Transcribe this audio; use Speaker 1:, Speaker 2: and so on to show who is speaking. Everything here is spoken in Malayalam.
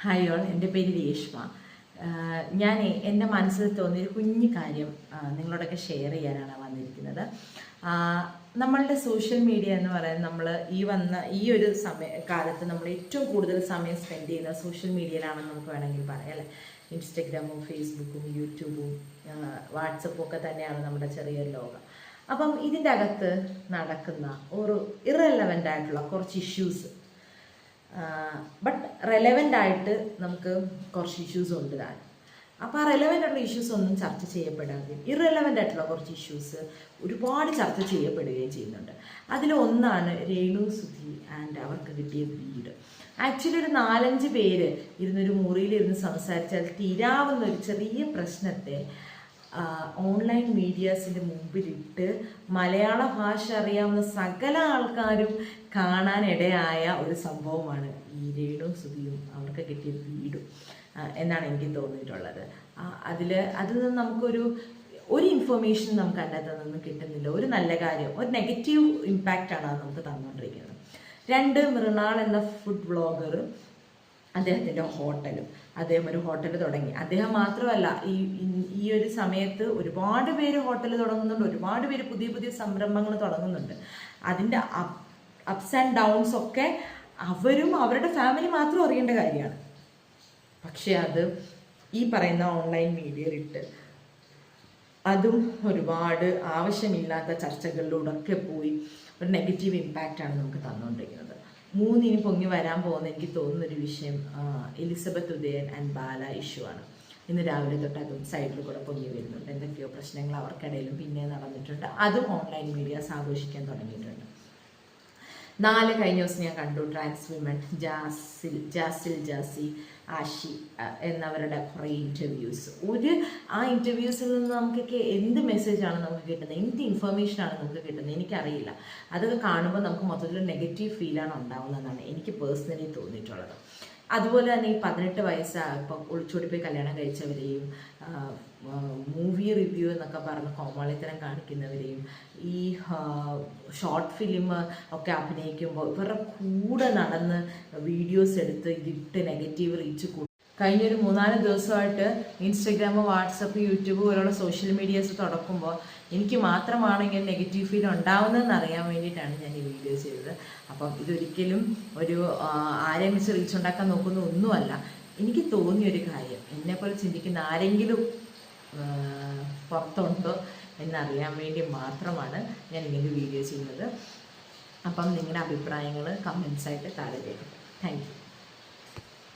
Speaker 1: ഹായ് ഓൾ, എൻ്റെ പേര് രേഷ്മ. ഞാൻ എൻ്റെ മനസ്സിൽ തോന്നിയൊരു കുഞ്ഞു കാര്യം നിങ്ങളോടൊക്കെ ഷെയർ ചെയ്യാനാണ് വന്നിരിക്കുന്നത്. നമ്മളുടെ സോഷ്യൽ മീഡിയ എന്ന് പറയുന്നത് നമ്മൾ ഈ ഒരു കാലത്ത് നമ്മൾ ഏറ്റവും കൂടുതൽ സമയം സ്പെൻഡ് ചെയ്യുന്നത് സോഷ്യൽ മീഡിയയിലാണെന്ന് നമുക്ക് വേണമെങ്കിൽ പറയാം അല്ലേ. ഇൻസ്റ്റഗ്രാമും ഫേസ്ബുക്കും യൂട്യൂബും വാട്സപ്പും ഒക്കെ തന്നെയാണ് നമ്മുടെ ചെറിയൊരു ലോകം. അപ്പം ഇതിൻ്റെ അകത്ത് നടക്കുന്ന ഒരു ഇറെലവൻ്റ് ആയിട്ടുള്ള കുറച്ച് ഇഷ്യൂസ്, ബട്ട് റെലവൻ്റ് ആയിട്ട് നമുക്ക് കുറച്ച് ഇഷ്യൂസ് ഉണ്ട് താനും. അപ്പോൾ ആ റെലവൻ്റ് ആയിട്ടുള്ള ഇഷ്യൂസ് ഒന്നും ചർച്ച ചെയ്യപ്പെടാതെയും ഇറെലവൻ്റ് ആയിട്ടുള്ള കുറച്ച് ഇഷ്യൂസ് ഒരുപാട് ചർച്ച ചെയ്യപ്പെടുകയും ചെയ്യുന്നുണ്ട്. അതിലൊന്നാണ് രേണു സുധി ആൻഡ് അവർക്ക് കിട്ടിയ വീട്. ആക്ച്വലി ഒരു 4-5 പേര് ഇരുന്നൊരു മുറിയിലിരുന്ന് സംസാരിച്ചാൽ തീരാവുന്ന ഒരു ചെറിയ പ്രശ്നത്തെ ഓൺലൈൻ മീഡിയാസിൻ്റെ മുമ്പിലിട്ട് മലയാള ഭാഷ അറിയാവുന്ന സകല ആൾക്കാരും കാണാനിടയായ ഒരു സംഭവമാണ് ഈ രേണു സുധിയും അവർക്ക് കിട്ടിയ വീടും എന്നാണ് എനിക്ക് തോന്നിയിട്ടുള്ളത്. അതിൽ നിന്ന് നമുക്കൊരു ഇൻഫർമേഷൻ നമുക്ക് അതിനകത്ത് നിന്ന് കിട്ടുന്നില്ല. ഒരു നല്ല കാര്യം, ഒരു നെഗറ്റീവ് ഇമ്പാക്റ്റാണ് അത് നമുക്ക് തന്നുകൊണ്ടിരിക്കുന്നത്. 2, മൃണാൾ എന്ന ഫുഡ് വ്ളോഗർ, അദ്ദേഹത്തിൻ്റെ ഹോട്ടലും, അദ്ദേഹം ഒരു ഹോട്ടൽ തുടങ്ങി. അദ്ദേഹം മാത്രമല്ല, ഈ ഒരു സമയത്ത് ഒരുപാട് പേര് ഹോട്ടൽ തുടങ്ങുന്നുണ്ട്, ഒരുപാട് പേര് പുതിയ പുതിയ സംരംഭങ്ങൾ തുടങ്ങുന്നുണ്ട്. അതിൻ്റെ അപ്സ് ആൻഡ് ഡൗൺസ് ഒക്കെ അവരും അവരുടെ ഫാമിലി മാത്രം അറിയേണ്ട കാര്യമാണ്. പക്ഷെ അത് ഈ പറയുന്ന ഓൺലൈൻ മീഡിയയിലിട്ട് അതും ഒരുപാട് ആവശ്യമില്ലാത്ത ചർച്ചകളിലൂടെ ഒക്കെ പോയി ഒരു നെഗറ്റീവ് ഇമ്പാക്റ്റാണ് നമുക്ക് തന്നുകൊണ്ടിരിക്കുന്നത്. 3 ഇനി പൊങ്ങി വരാൻ പോകുന്ന എനിക്ക് തോന്നുന്നൊരു വിഷയം Elizabeth Udayan and Bala issue ആണ്. ഇന്ന് രാവിലെ തൊട്ട് അതും സൈഡിൽ കൂടെ പൊങ്ങി വരുന്നുണ്ട്. എന്തൊക്കെയോ പ്രശ്നങ്ങൾ അവർക്കിടയിലും പിന്നെ നടന്നിട്ടുണ്ട്. അതും ഓൺലൈൻ മീഡിയാസ് ആഘോഷിക്കാൻ തുടങ്ങിയിട്ടുണ്ട്. 4 കഴിഞ്ഞ ദിവസം ഞാൻ കണ്ടു ട്രാൻസ് വിമൻ ജാസി ആഷി എന്നവരുടെ കുറേ ഇൻ്റർവ്യൂസ്. ആ ഇൻ്റർവ്യൂസിൽ നിന്ന് നമുക്കൊക്കെ എന്ത് മെസ്സേജാണ് നമുക്ക് കിട്ടുന്നത്, എന്ത് ഇൻഫർമേഷനാണ് നമുക്ക് കിട്ടുന്നത് എനിക്കറിയില്ല. അതൊക്കെ കാണുമ്പോൾ നമുക്ക് മൊത്തത്തിൽ നെഗറ്റീവ് ഫീലാണ് ഉണ്ടാവുന്നതെന്നാണ് എനിക്ക് പേഴ്സണലി തോന്നിയിട്ടുള്ളത്. അതുപോലെ തന്നെ ഈ 18 വയസ്സായപ്പോൾ ഒളിച്ചോടിപ്പോയി കല്യാണം കഴിച്ചവരെയും മൂവി റിവ്യൂ എന്നൊക്കെ പറഞ്ഞ് കോമാളിത്തരം കാണിക്കുന്നവരെയും ഈ ഷോർട്ട് ഫിലിം ഒക്കെ അഭിനയിക്കുമ്പോൾ ഇവരുടെ കൂടെ നടന്ന് വീഡിയോസ് എടുത്ത് ഇതിട്ട് നെഗറ്റീവ് റീച്ച് കൂട്ടും. കഴിഞ്ഞൊരു 3-4 ദിവസമായിട്ട് ഇൻസ്റ്റഗ്രാം, വാട്സപ്പ്, യൂട്യൂബ് പോലുള്ള സോഷ്യൽ മീഡിയാസ് തുറക്കുമ്പോൾ എനിക്ക് മാത്രമാണ് ഇങ്ങനെ നെഗറ്റീവ് ഫീൽ ഉണ്ടാവുന്നതെന്ന് അറിയാൻ വേണ്ടിയിട്ടാണ് ഞാൻ ഈ വീഡിയോ ചെയ്തത്. അപ്പം ഇതൊരിക്കലും ആരെയും വെച്ച് റീച്ച് ഉണ്ടാക്കാൻ നോക്കുന്ന ഒന്നുമല്ല. എനിക്ക് തോന്നിയൊരു കാര്യം, എന്നെപ്പോലെ ചിന്തിക്കുന്ന ആരെങ്കിലും പുറത്തുണ്ടോ എന്നറിയാൻ വേണ്ടി മാത്രമാണ് ഞാൻ ഇങ്ങനെ വീഡിയോ ചെയ്യുന്നത്. അപ്പം നിങ്ങളുടെ അഭിപ്രായങ്ങൾ കമൻസായിട്ട് താഴെ രേഖപ്പെടുത്തും. Thank you.